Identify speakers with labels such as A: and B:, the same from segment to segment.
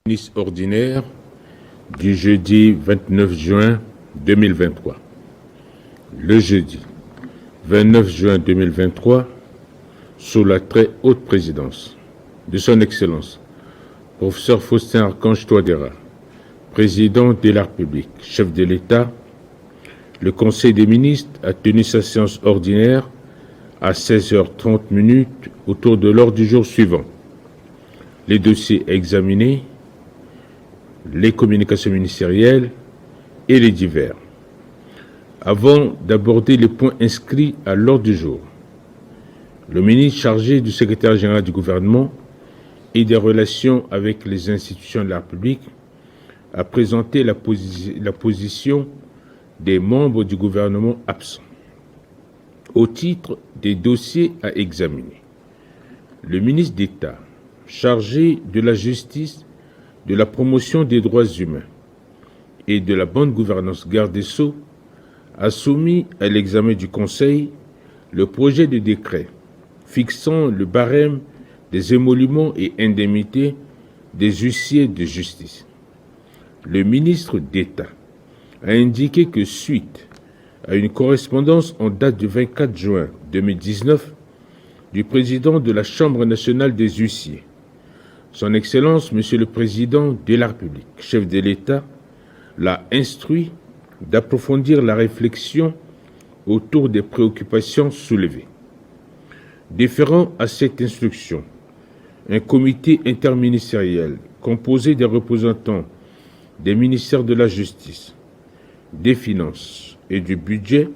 A: Ministre ordinaire du jeudi 29 juin 2023. Le jeudi 29 juin 2023, sous la très haute présidence de son Excellence, professeur Faustin Archange Touadéra, président de la République, chef de l'État, le Conseil des ministres a tenu sa séance ordinaire à 16h30 autour de l'ordre du jour suivant. Les dossiers examinés, les communications ministérielles et les divers. Avant d'aborder les points inscrits à l'ordre du jour, le ministre chargé du secrétaire général du gouvernement et des relations avec les institutions de la République a présenté la position des membres du gouvernement absents au titre des dossiers à examiner. Le ministre d'État chargé de la justice, de la promotion des droits humains et de la bonne gouvernance, garde des Sceaux, a soumis à l'examen du Conseil le projet de décret fixant le barème des émoluments et indemnités des huissiers de justice. Le ministre d'État a indiqué que suite à une correspondance en date du 24 juin 2019 du président de la Chambre nationale des huissiers, Son Excellence, Monsieur le Président de la République, chef de l'État, l'a instruit d'approfondir la réflexion autour des préoccupations soulevées. Déférant à cette instruction, un comité interministériel composé des représentants des ministères de la Justice, des Finances et du Budget,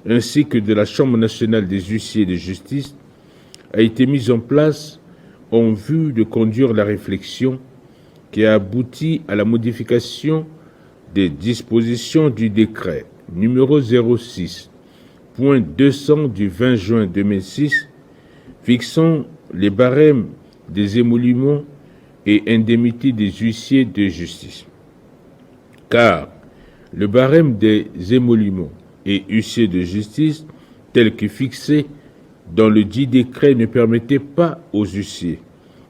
A: ainsi que de la Chambre nationale des huissiers de justice, a été mis en place en vue de conduire la réflexion qui a abouti à la modification des dispositions du décret numéro 06.200 du 20 juin 2006 fixant les barèmes des émoluments et indemnités des huissiers de justice. Car le barème des émoluments et huissiers de justice tel que fixé dans le dit décret ne permettait pas aux huissiers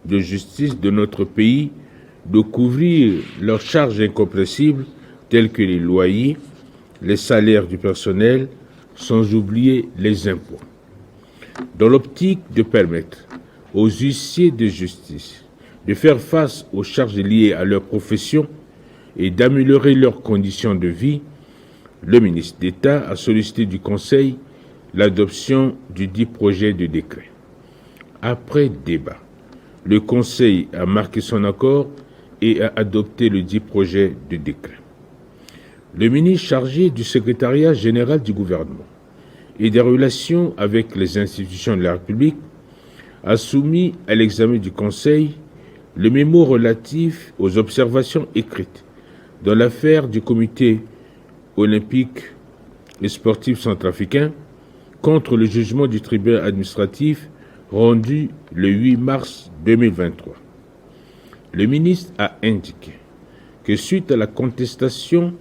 A: de justice de notre pays de couvrir leurs charges incompressibles telles que les loyers, les salaires du personnel, sans oublier les impôts. Dans l'optique de permettre aux huissiers de justice de faire face aux charges liées à leur profession et d'améliorer leurs conditions de vie, le ministre d'État a sollicité du Conseil l'adoption du dit projet de décret. Après débat, le Conseil a marqué son accord et a adopté le dit projet de décret. Le ministre chargé du secrétariat général du gouvernement et des relations avec les institutions de la République a soumis à l'examen du Conseil le mémo relatif aux observations écrites dans l'affaire du comité olympique et sportif centrafricain contre le jugement du tribunal administratif rendu le 8 mars 2023. Le ministre a indiqué que suite à la contestation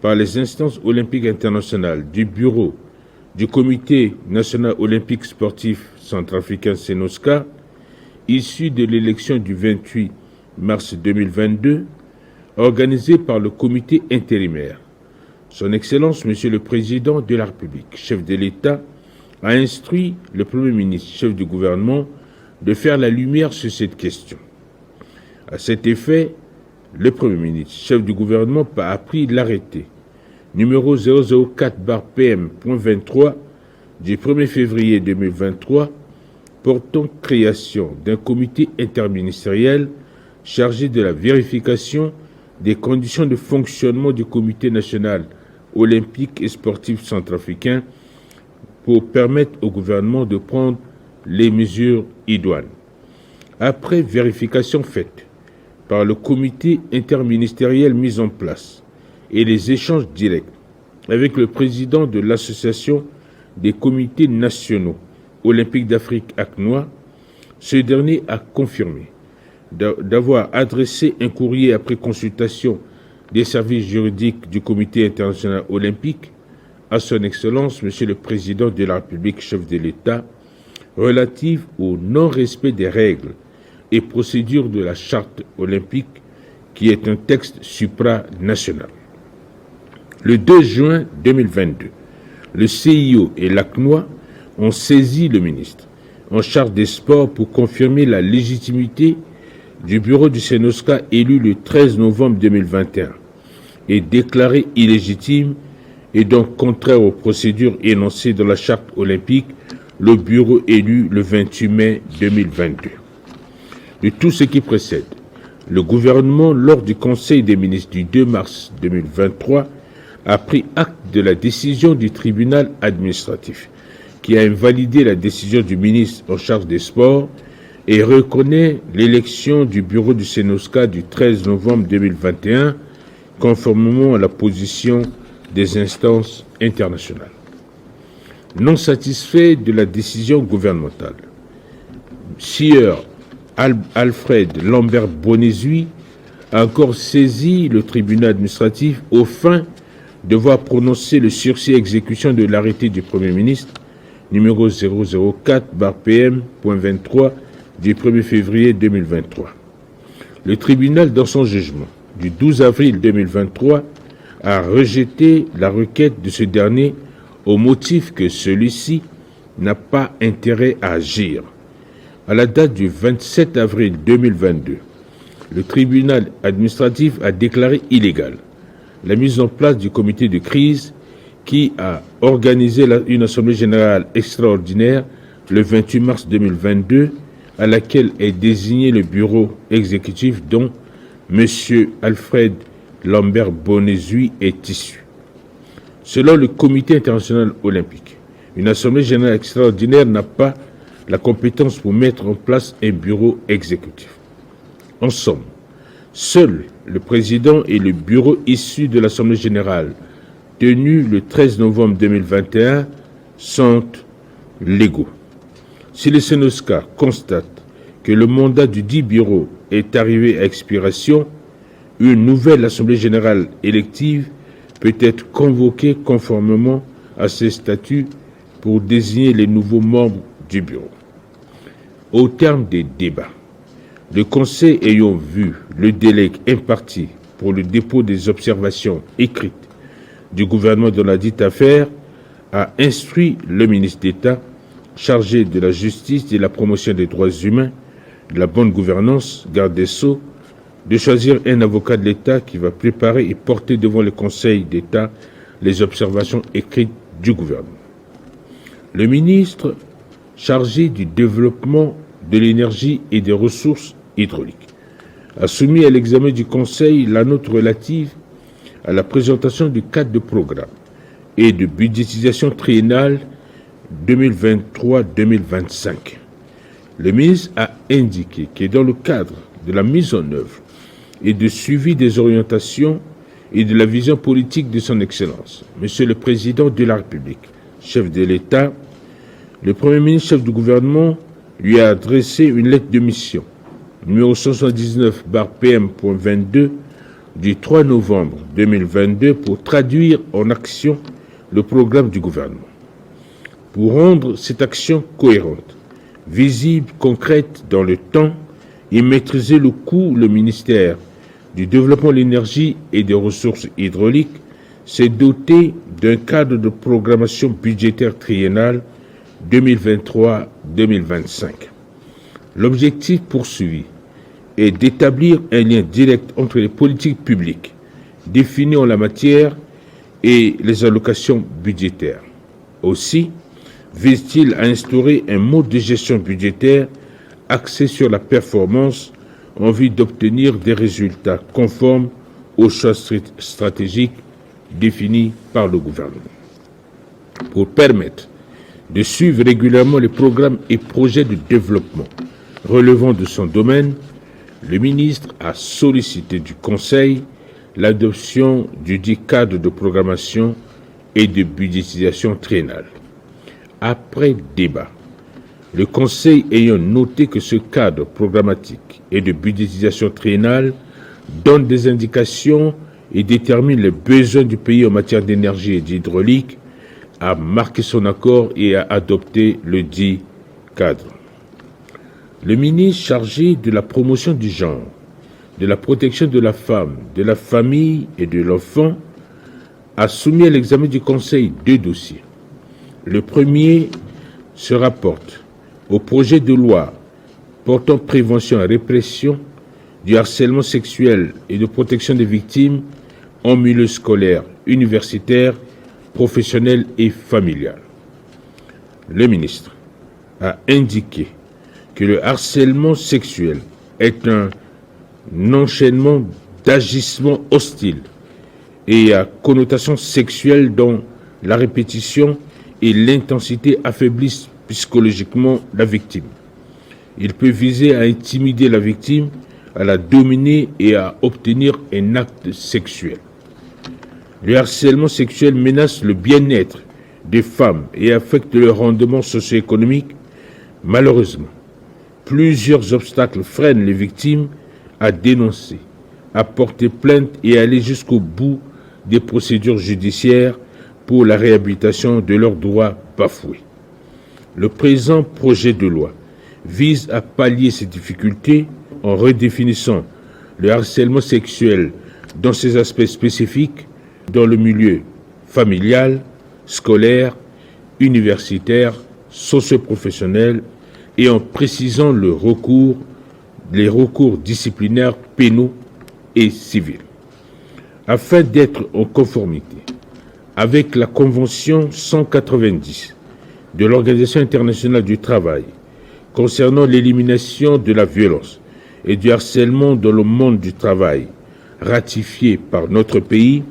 A: par les instances olympiques internationales du bureau du Comité national olympique sportif centrafricain CNOSCA, issu de l'élection du 28 mars 2022, organisée par le comité intérimaire, Son Excellence, Monsieur le Président de la République, chef de l'État, a instruit le Premier ministre, chef du gouvernement, de faire la lumière sur cette question. À cet effet, le Premier ministre, chef du gouvernement, a pris l'arrêté numéro 004/PM.23 du 1er février 2023 portant création d'un comité interministériel chargé de la vérification des conditions de fonctionnement du Comité national olympique et sportif centrafricain pour permettre au gouvernement de prendre les mesures idoines. Après vérification faite par le comité interministériel mis en place et les échanges directs avec le président de l'Association des comités nationaux olympiques d'Afrique ACNOA, ce dernier a confirmé d'avoir adressé un courrier après consultation des services juridiques du Comité international olympique à Son Excellence, Monsieur le Président de la République, chef de l'État, relative au non-respect des règles et procédures de la Charte olympique qui est un texte supranational. Le 2 juin 2022, le CIO et l'ACNOA ont saisi le ministre en charge des sports pour confirmer la légitimité du bureau du CNOSCA élu le 13 novembre 2021 et déclaré illégitime et donc contraire aux procédures énoncées dans la charte olympique, le bureau élu le 28 mai 2022. De tout ce qui précède, le gouvernement, lors du Conseil des ministres du 2 mars 2023, a pris acte de la décision du tribunal administratif qui a invalidé la décision du ministre en charge des sports et reconnaît l'élection du bureau du CNOSCA du 13 novembre 2021 conformément à la position des instances internationales. Non satisfait de la décision gouvernementale, Sieur Alfred Lambert Bonezui a encore saisi le tribunal administratif aux fins de voir prononcer le sursis à exécution de l'arrêté du Premier ministre numéro 004/PM.23 du 1er février 2023. Le tribunal, dans son jugement du 12 avril 2023, a rejeté la requête de ce dernier au motif que celui-ci n'a pas intérêt à agir. À la date du 27 avril 2022, le tribunal administratif a déclaré illégale la mise en place du comité de crise qui a organisé une assemblée générale extraordinaire le 28 mars 2022 à laquelle est désigné le bureau exécutif dont M. Alfred Lambert Bonezui est issu. Selon le Comité international olympique, une assemblée générale extraordinaire n'a pas la compétence pour mettre en place un bureau exécutif. En somme, seul le président et le bureau issus de l'assemblée générale tenue le 13 novembre 2021 sont légaux. Si le CNOSCA constate que le mandat du dit bureau est arrivé à expiration, une nouvelle assemblée générale élective peut être convoquée conformément à ces statuts pour désigner les nouveaux membres du bureau. Au terme des débats, le Conseil ayant vu le délai imparti pour le dépôt des observations écrites du gouvernement dans la dite affaire, a instruit le ministre d'État chargé de la justice et de la promotion des droits humains, de la bonne gouvernance, garde des Sceaux, de choisir un avocat de l'État qui va préparer et porter devant le Conseil d'État les observations écrites du gouvernement. Le ministre chargé du développement de l'énergie et des ressources hydrauliques a soumis à l'examen du Conseil la note relative à la présentation du cadre de programme et de budgétisation triennale 2023-2025. Le ministre a indiqué que dans le cadre de la mise en œuvre et de suivi des orientations et de la vision politique de son Excellence, Monsieur le Président de la République, chef de l'État, le Premier ministre, chef du gouvernement, lui a adressé une lettre de mission, numéro 179/PM.22, du 3 novembre 2022 pour traduire en action le programme du gouvernement. Pour rendre cette action cohérente, visible, concrète dans le temps et maîtriser le coût, le ministère du Développement de l'énergie et des ressources hydrauliques s'est doté d'un cadre de programmation budgétaire triennale 2023-2025. L'objectif poursuivi est d'établir un lien direct entre les politiques publiques définies en la matière et les allocations budgétaires. Aussi, vise-t-il à instaurer un mode de gestion budgétaire axé sur la performance en vue d'obtenir des résultats conformes aux choix stratégiques définis par le gouvernement. Pour permettre de suivre régulièrement les programmes et projets de développement relevant de son domaine, le ministre a sollicité du Conseil l'adoption du dit cadre de programmation et de budgétisation triennale. Après débat, le Conseil ayant noté que ce cadre programmatique et de budgétisation triennale donne des indications et détermine les besoins du pays en matière d'énergie et d'hydraulique, a marqué son accord et a adopté le dit cadre. Le ministre chargé de la promotion du genre, de la protection de la femme, de la famille et de l'enfant a soumis à l'examen du Conseil 2 dossiers. Le premier se rapporte au projet de loi portant prévention et répression du harcèlement sexuel et de protection des victimes en milieu scolaire, universitaire, professionnel et familial. Le ministre a indiqué que le harcèlement sexuel est un enchaînement d'agissements hostiles et à connotation sexuelle dont la répétition et l'intensité affaiblissent psychologiquement la victime. Il peut viser à intimider la victime, à la dominer et à obtenir un acte sexuel. Le harcèlement sexuel menace le bien-être des femmes et affecte leur rendement socio-économique. Malheureusement, plusieurs obstacles freinent les victimes à dénoncer, à porter plainte et à aller jusqu'au bout des procédures judiciaires pour la réhabilitation de leurs droits bafoués. Le présent projet de loi vise à pallier ces difficultés en redéfinissant le harcèlement sexuel dans ses aspects spécifiques dans le milieu familial, scolaire, universitaire, socio-professionnel et en précisant les recours disciplinaires pénaux et civils. Afin d'être en conformité avec la Convention 190 de l'Organisation internationale du travail concernant l'élimination de la violence et du harcèlement dans le monde du travail, ratifiée par notre pays,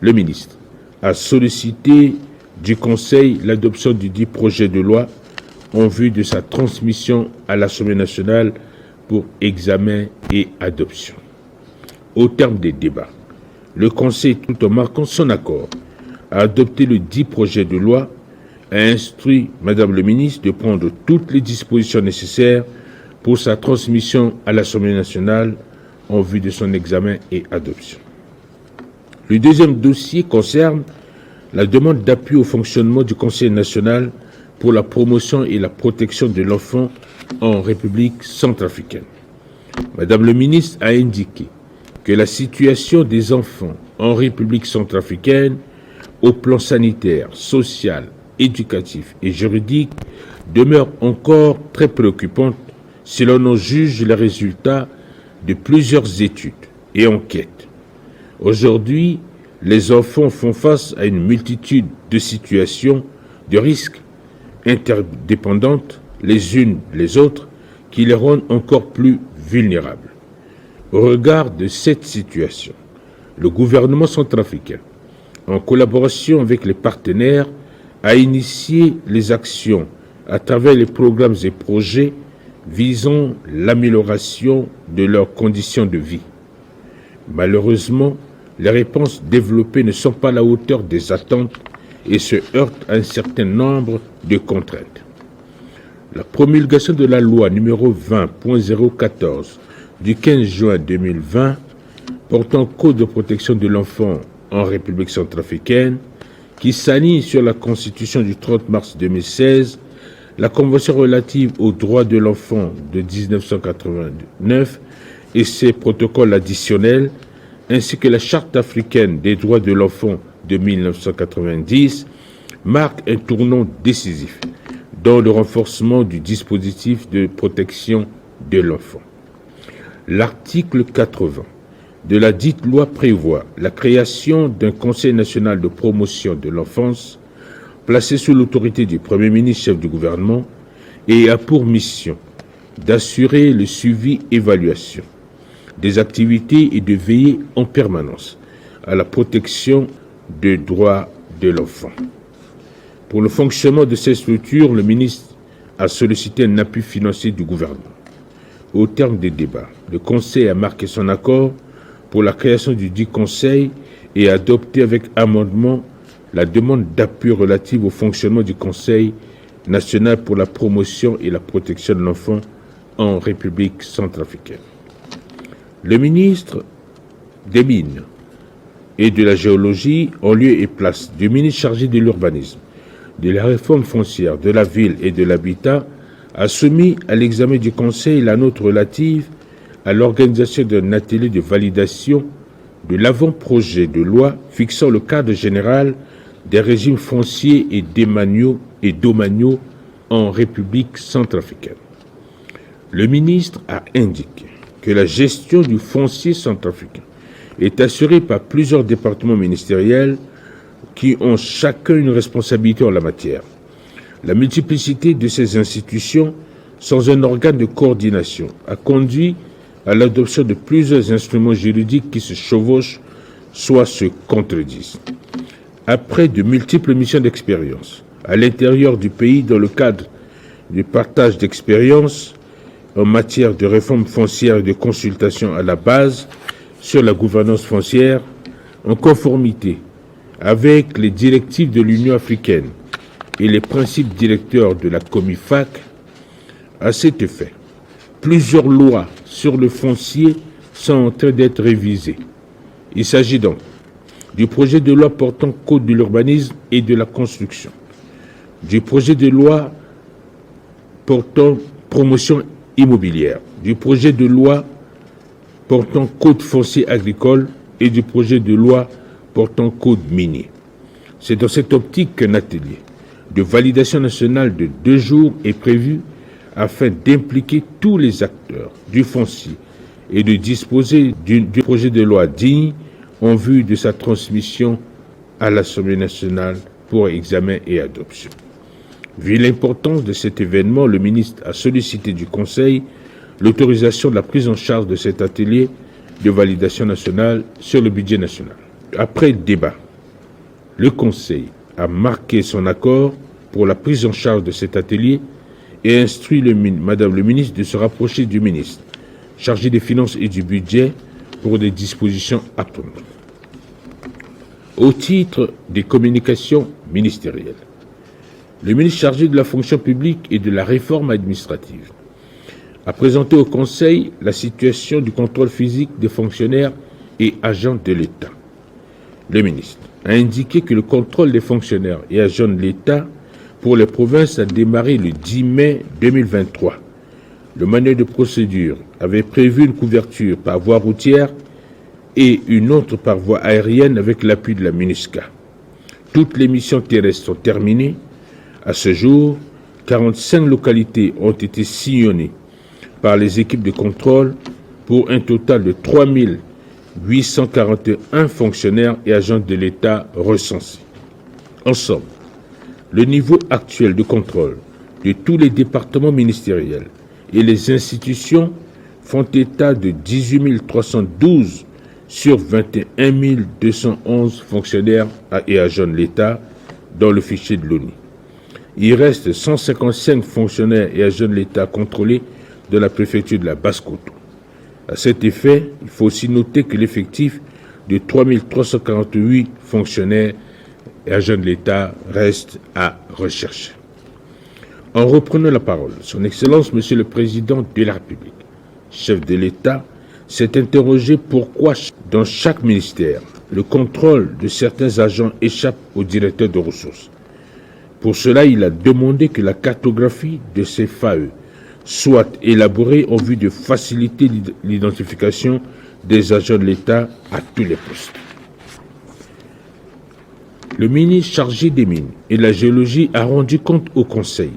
A: le ministre a sollicité du Conseil l'adoption du dit projet de loi en vue de sa transmission à l'Assemblée nationale pour examen et adoption. Au terme des débats, le Conseil, tout en marquant son accord, a adopté le dit projet de loi, a instruit Madame le ministre de prendre toutes les dispositions nécessaires pour sa transmission à l'Assemblée nationale en vue de son examen et adoption. Le deuxième dossier concerne la demande d'appui au fonctionnement du Conseil national pour la promotion et la protection de l'enfant en République centrafricaine. Madame le ministre a indiqué que la situation des enfants en République centrafricaine, au plan sanitaire, social, éducatif et juridique, demeure encore très préoccupante si l'on en juge les résultats de plusieurs études et enquêtes. Aujourd'hui, les enfants font face à une multitude de situations de risques interdépendantes les unes les autres qui les rendent encore plus vulnérables. Au regard de cette situation, le gouvernement centrafricain, en collaboration avec les partenaires, a initié les actions à travers les programmes et projets visant l'amélioration de leurs conditions de vie. Malheureusement, les réponses développées ne sont pas à la hauteur des attentes et se heurtent à un certain nombre de contraintes. La promulgation de la loi numéro 20.014 du 15 juin 2020 portant Code de protection de l'enfant en République centrafricaine, qui s'aligne sur la Constitution du 30 mars 2016, la Convention relative aux droits de l'enfant de 1989 et ses protocoles additionnels, ainsi que la Charte africaine des droits de l'enfant de 1990, marquent un tournant décisif dans le renforcement du dispositif de protection de l'enfant. L'article 80 de la dite loi prévoit la création d'un Conseil national de promotion de l'enfance placé sous l'autorité du Premier ministre, chef du gouvernement, et a pour mission d'assurer le suivi-évaluation des activités et de veiller en permanence à la protection des droits de l'enfant. Pour le fonctionnement de ces structures, le ministre a sollicité un appui financier du gouvernement. Au terme des débats, le Conseil a marqué son accord pour la création du dit Conseil et a adopté avec amendement la demande d'appui relative au fonctionnement du Conseil national pour la promotion et la protection de l'enfant en République centrafricaine. Le ministre des Mines et de la Géologie, en lieu et place du ministre chargé de l'urbanisme, de la réforme foncière, de la ville et de l'habitat, a soumis à l'examen du Conseil la note relative à l'organisation d'un atelier de validation de l'avant-projet de loi fixant le cadre général des régimes fonciers et domaniaux en République centrafricaine. Le ministre a indiqué que la gestion du foncier centrafricain est assurée par plusieurs départements ministériels qui ont chacun une responsabilité en la matière. La multiplicité de ces institutions sans un organe de coordination a conduit à l'adoption de plusieurs instruments juridiques qui se chevauchent, soit se contredisent. Après de multiples missions d'expérience à l'intérieur du pays dans le cadre du partage d'expériences en matière de réforme foncière et de consultation à la base sur la gouvernance foncière, en conformité avec les directives de l'Union africaine et les principes directeurs de la COMIFAC, à cet effet, plusieurs lois sur le foncier sont en train d'être révisées. Il s'agit donc du projet de loi portant code de l'urbanisme et de la construction, du projet de loi portant promotion immobilière, du projet de loi portant code foncier agricole et du projet de loi portant code minier. C'est dans cette optique qu'un atelier de validation nationale de 2 jours est prévu afin d'impliquer tous les acteurs du foncier et de disposer du projet de loi digne en vue de sa transmission à l'Assemblée nationale pour examen et adoption. Vu l'importance de cet événement, le ministre a sollicité du Conseil l'autorisation de la prise en charge de cet atelier de validation nationale sur le budget national. Après le débat, le Conseil a marqué son accord pour la prise en charge de cet atelier et instruit Madame le ministre de se rapprocher du ministre chargé des Finances et du Budget pour des dispositions à prendre. Au titre des communications ministérielles, le ministre chargé de la fonction publique et de la réforme administrative a présenté au Conseil la situation du contrôle physique des fonctionnaires et agents de l'État. Le ministre a indiqué que le contrôle des fonctionnaires et agents de l'État pour les provinces a démarré le 10 mai 2023. Le manuel de procédure avait prévu une couverture par voie routière et une autre par voie aérienne avec l'appui de la MINUSCA. Toutes les missions terrestres sont terminées. À ce jour, 45 localités ont été sillonnées par les équipes de contrôle pour un total de 3841 fonctionnaires et agents de l'État recensés. En somme, le niveau actuel de contrôle de tous les départements ministériels et les institutions font état de 18 312 sur 21 211 fonctionnaires et agents de l'État dans le fichier de l'ONU. Il reste 155 fonctionnaires et agents de l'État contrôlés de la préfecture de la Basse-Kotto. À cet effet, il faut aussi noter que l'effectif de 3348 fonctionnaires et agents de l'État reste à rechercher. En reprenant la parole, Son Excellence, Monsieur le Président de la République, chef de l'État, s'est interrogé pourquoi, dans chaque ministère, le contrôle de certains agents échappe au directeur de ressources. Pour cela, il a demandé que la cartographie de ces FAE soit élaborée en vue de faciliter l'identification des agents de l'État à tous les postes. Le ministre chargé des Mines et de la Géologie a rendu compte au Conseil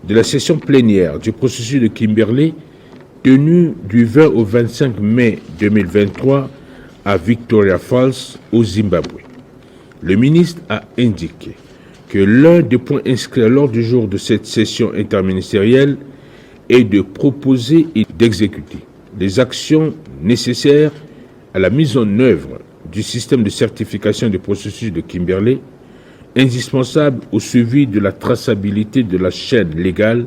A: de la session plénière du processus de Kimberley tenue du 20 au 25 mai 2023 à Victoria Falls, au Zimbabwe. Le ministre a indiqué que l'un des points inscrits à l'ordre du jour de cette session interministérielle est de proposer et d'exécuter les actions nécessaires à la mise en œuvre du système de certification du processus de Kimberley, indispensable au suivi de la traçabilité de la chaîne légale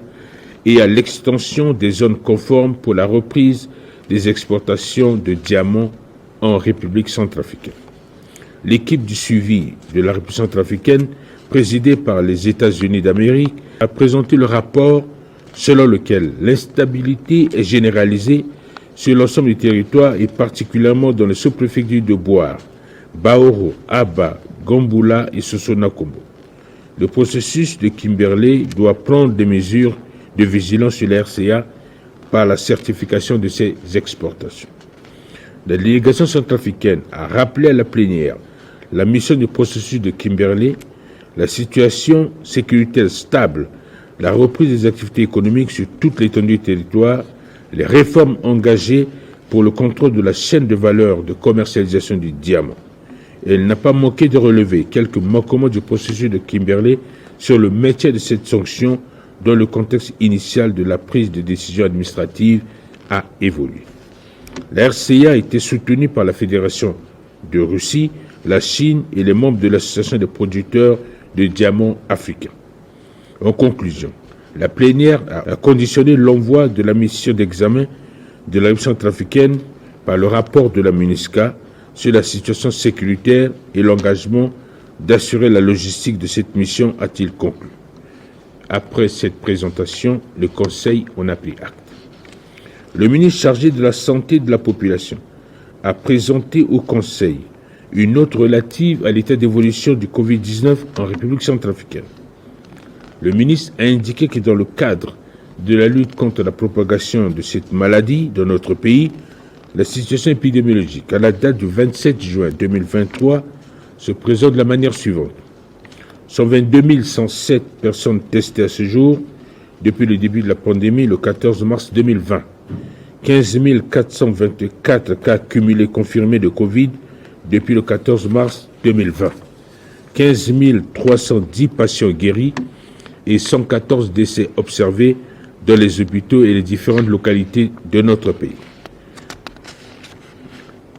A: et à l'extension des zones conformes pour la reprise des exportations de diamants en République centrafricaine. L'équipe du suivi de la République centrafricaine, présidée par les États-Unis d'Amérique, a présenté le rapport selon lequel l'instabilité est généralisée sur l'ensemble du territoire et particulièrement dans les sous-préfectures de Boire, Baoro, Aba, Gambula et Sosonakombo. Le processus de Kimberley doit prendre des mesures de vigilance sur la RCA par la certification de ses exportations. La délégation centrafricaine a rappelé à la plénière la mission du processus de Kimberley, la situation sécuritaire stable, la reprise des activités économiques sur toute l'étendue du territoire, les réformes engagées pour le contrôle de la chaîne de valeur de commercialisation du diamant. Elle n'a pas manqué de relever quelques manquements du processus de Kimberley sur le maintien de cette sanction dont le contexte initial de la prise de décision administrative a évolué. La RCA a été soutenue par la Fédération de Russie, la Chine et les membres de l'Association des producteurs de diamants africains. En conclusion, la plénière a conditionné l'envoi de la mission d'examen de la République centrafricaine par le rapport de la MINUSCA sur la situation sécuritaire et l'engagement d'assurer la logistique de cette mission, a-t-il conclu. Après cette présentation, le Conseil en a pris acte. Le ministre chargé de la santé de la population a présenté au Conseil une note relative à l'état d'évolution du Covid-19 en République centrafricaine. Le ministre a indiqué que dans le cadre de la lutte contre la propagation de cette maladie dans notre pays, la situation épidémiologique à la date du 27 juin 2023 se présente de la manière suivante. 122 107 personnes testées à ce jour depuis le début de la pandémie le 14 mars 2020. 15 424 cas cumulés confirmés de Covid depuis le 14 mars 2020. 15 310 patients guéris et 114 décès observés dans les hôpitaux et les différentes localités de notre pays.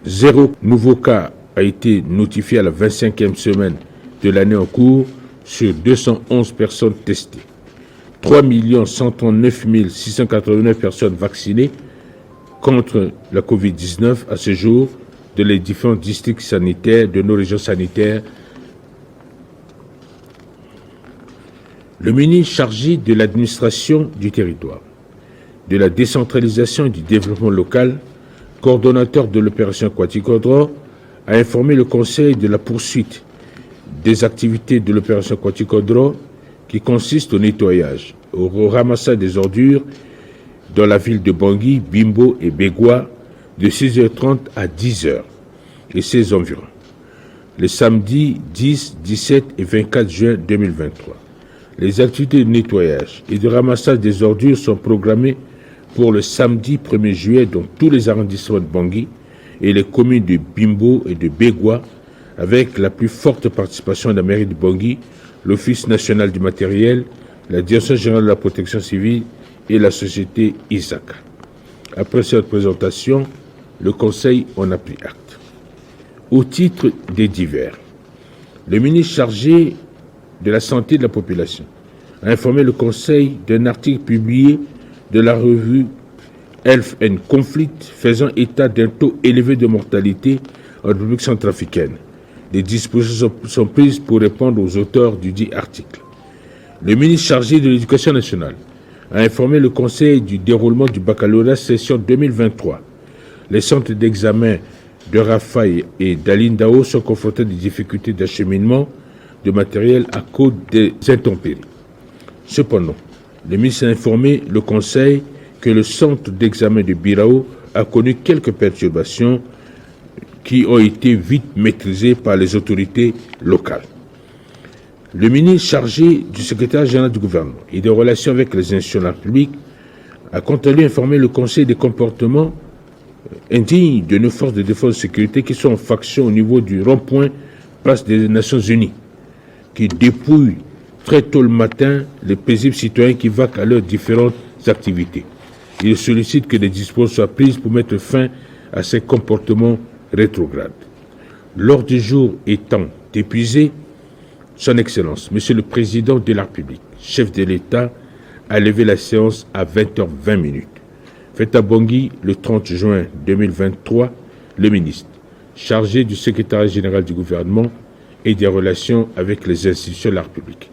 A: 0 nouveau cas a été notifié à la 25e semaine de l'année en cours sur 211 personnes testées. 3 139 689 personnes vaccinées contre la Covid-19 à ce jour de les différents districts sanitaires de nos régions sanitaires. Le ministre chargé de l'administration du territoire, de la décentralisation et du développement local, coordonnateur de l'opération Kwatikoudro, a informé le Conseil de la poursuite des activités de l'opération Kwatikoudro qui consiste au nettoyage, au ramassage des ordures dans la ville de Bangui, Bimbo et Begwa de 6h30 à 10h et ses environs, les samedis 10, 17 et 24 juin 2023. Les activités de nettoyage et de ramassage des ordures sont programmées pour le samedi 1er juillet dans tous les arrondissements de Bangui et les communes de Bimbo et de Begwa, avec la plus forte participation de la mairie de Bangui, l'Office national du matériel, la Direction générale de la protection civile et la société Isaka. Après cette présentation, le Conseil en a pris acte. Au titre des divers, le ministre chargé de la santé de la population a informé le Conseil d'un article publié de la revue Health and Conflict faisant état d'un taux élevé de mortalité en République centrafricaine. Des dispositions sont prises pour répondre aux auteurs du dit article. Le ministre chargé de l'Éducation nationale a informé le Conseil du déroulement du baccalauréat session 2023. Les centres d'examen de Rafah et d'Alindao sont confrontés à des difficultés d'acheminement de matériel à cause des intempéries. Cependant, le ministre a informé le Conseil que le centre d'examen de Birao a connu quelques perturbations qui ont été vite maîtrisées par les autorités locales. Le ministre chargé du secrétaire général du gouvernement et des relations avec les institutions de la République a quant à lui informé le Conseil des comportements indignes de nos forces de défense et de sécurité qui sont en faction au niveau du rond-point place des Nations Unies, qui dépouillent très tôt le matin les paisibles citoyens qui vaquent à leurs différentes activités. Il sollicite que des dispositions soient prises pour mettre fin à ces comportements rétrogrades. L'ordre du jour étant épuisé, Son Excellence, Monsieur le Président de la République, chef de l'État, a levé la séance à 20h20. Fait à Bangui, le 30 juin 2023, le ministre chargé du secrétariat général du gouvernement et des relations avec les institutions de la République